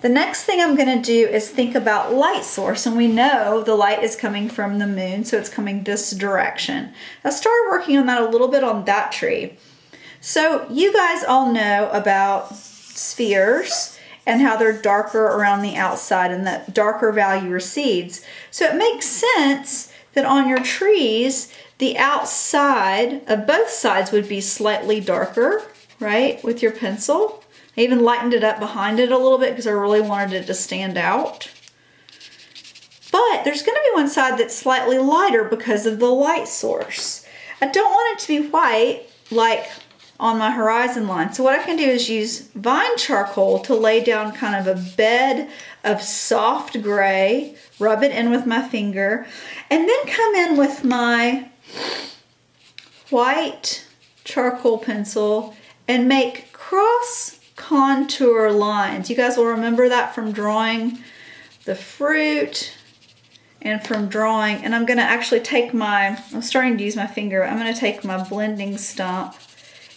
The next thing I'm gonna do is think about light source, and we know the light is coming from the moon, so it's coming this direction. I started working on that a little bit on that tree. So you guys all know about spheres and how they're darker around the outside and that darker value recedes. So it makes sense that on your trees, the outside of both sides would be slightly darker, right, with your pencil. I even lightened it up behind it a little bit because I really wanted it to stand out. But there's going to be one side that's slightly lighter because of the light source. I don't want it to be white like on my horizon line. So what I can do is use vine charcoal to lay down kind of a bed of soft gray, rub it in with my finger, and then come in with my white charcoal pencil and make cross contour lines. You guys will remember that from drawing the fruit and from drawing, and I'm gonna actually take I'm starting to use my finger. I'm gonna take my blending stump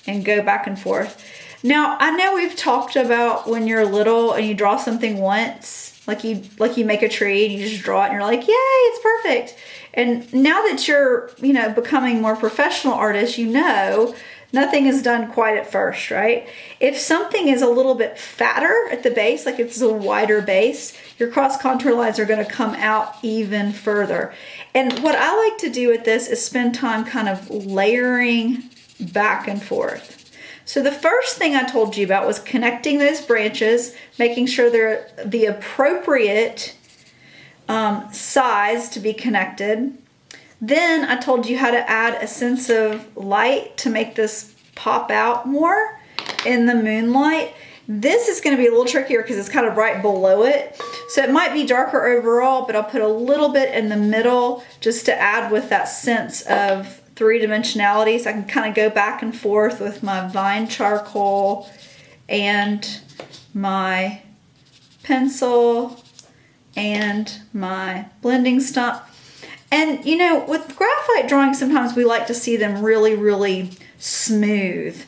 and go back and forth. Now, I know we've talked about when you're little and you draw something once, like you make a tree and you just draw it and you're like, yay, it's perfect. And now that you're, becoming more professional artists, nothing is done quite at first, right? If something is a little bit fatter at the base, like it's a wider base, your cross contour lines are gonna come out even further. And what I like to do with this is spend time kind of layering back and forth. So the first thing I told you about was connecting those branches, making sure they're the appropriate size to be connected. Then I told you how to add a sense of light to make this pop out more in the moonlight. This is going to be a little trickier because it's kind of right below it. So it might be darker overall, but I'll put a little bit in the middle just to add with that sense of three-dimensionality. So I can kind of go back and forth with my vine charcoal and my pencil and my blending stump. And with graphite drawing, sometimes we like to see them really, really smooth.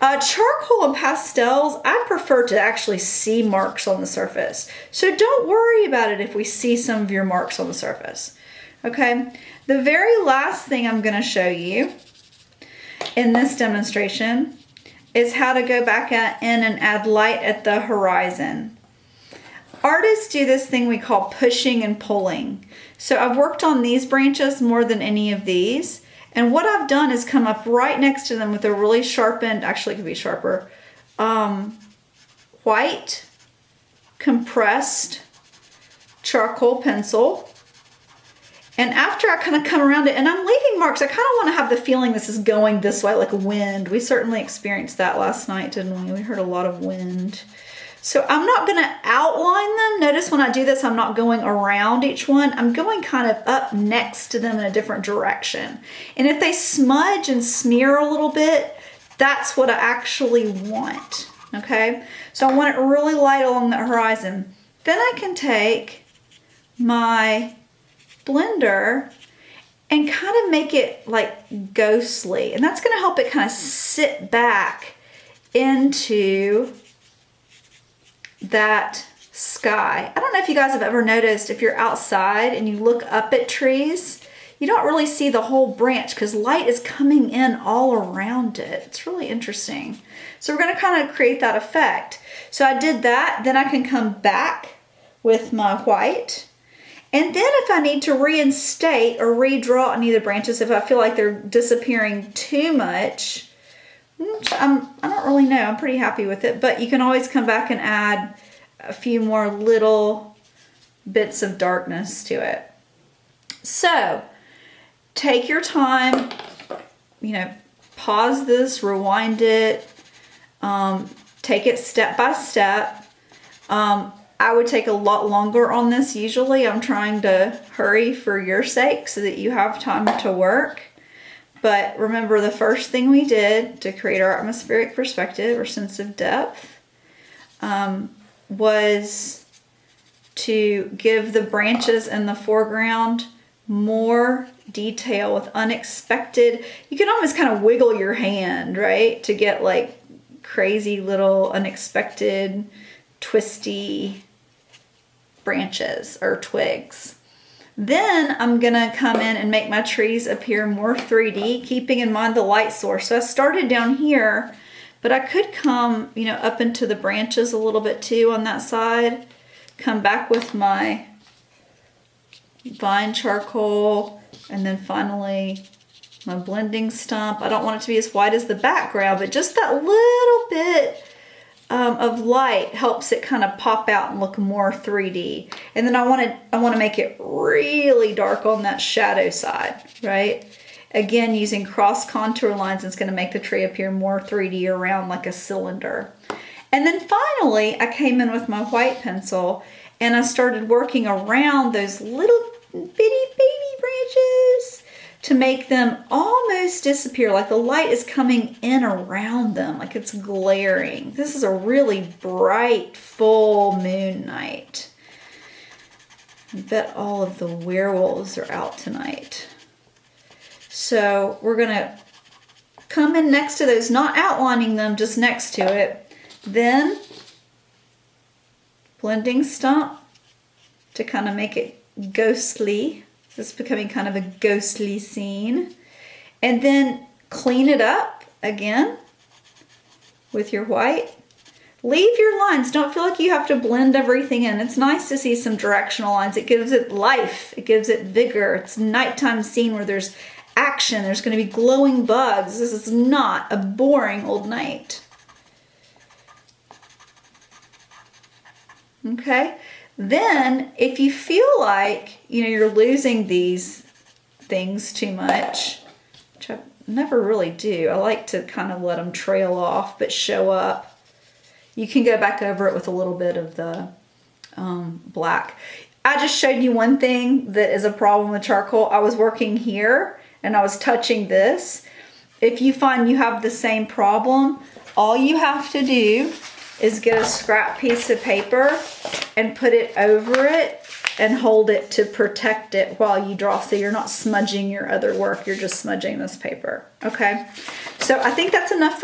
Charcoal and pastels, I prefer to actually see marks on the surface. So don't worry about it if we see some of your marks on the surface. Okay, the very last thing I'm going to show you in this demonstration is how to go back in and add light at the horizon. Artists do this thing we call pushing and pulling. So I've worked on these branches more than any of these. And what I've done is come up right next to them with a really sharpened, actually it could be sharper, white compressed charcoal pencil. And after I kind of come around it, and I'm leaving marks, I kind of want to have the feeling this is going this way like wind. We certainly experienced that last night, didn't we? We heard a lot of wind. So I'm not going to outline them. Notice when I do this, I'm not going around each one. I'm going kind of up next to them in a different direction. And if they smudge and smear a little bit, that's what I actually want, okay? So I want it really light along the horizon. Then I can take my blender and kind of make it like ghostly. And that's going to help it kind of sit back into that sky. I don't know if you guys have ever noticed, if you're outside and you look up at trees, you don't really see the whole branch because light is coming in all around it. It's really interesting. So we're going to kind of create that effect. So I did that. Then I can come back with my white. And then if I need to reinstate or redraw any of the branches, if I feel like they're disappearing too much, I don't really know. I'm pretty happy with it, but you can always come back and add a few more little bits of darkness to it. So take your time, pause this, rewind it, take it step by step. I would take a lot longer on this usually. I'm trying to hurry for your sake so that you have time to work. But remember, the first thing we did to create our atmospheric perspective or sense of depth was to give the branches in the foreground more detail with unexpected. You can almost kind of wiggle your hand, right, to get like crazy little unexpected twisty branches or twigs. Then I'm gonna come in and make my trees appear more 3D, keeping in mind the light source. So I started down here, but I could come, you know, up into the branches a little bit too on that side. Come back with my vine charcoal, and then finally my blending stump. I don't want it to be as white as the background, but just that little bit of light helps it kind of pop out and look more 3D. And then I want to make it really dark on that shadow side, right? Again, using cross contour lines is going to make the tree appear more 3D around like a cylinder. And then finally, I came in with my white pencil and I started working around those little bitty baby branches to make them almost disappear, like the light is coming in around them, like it's glaring. This is a really bright, full moon night. I bet all of the werewolves are out tonight. So we're gonna come in next to those, not outlining them, just next to it. Then blending stump to kind of make it ghostly. This is becoming kind of a ghostly scene. And then clean it up again with your white. Leave your lines. Don't feel like you have to blend everything in. It's nice to see some directional lines. It gives it life. It gives it vigor. It's a nighttime scene where there's action. There's going to be glowing bugs. This is not a boring old night. Okay? Then, if you feel like, you know, you're losing these things too much, which I never really do. I like to kind of let them trail off, but show up. You can go back over it with a little bit of the black. I just showed you one thing that is a problem with charcoal. I was working here and I was touching this. If you find you have the same problem, all you have to do is get a scrap piece of paper and put it over it and hold it to protect it while you draw, so you're not smudging your other work, you're just smudging this paper. Okay, so I think that's enough for now.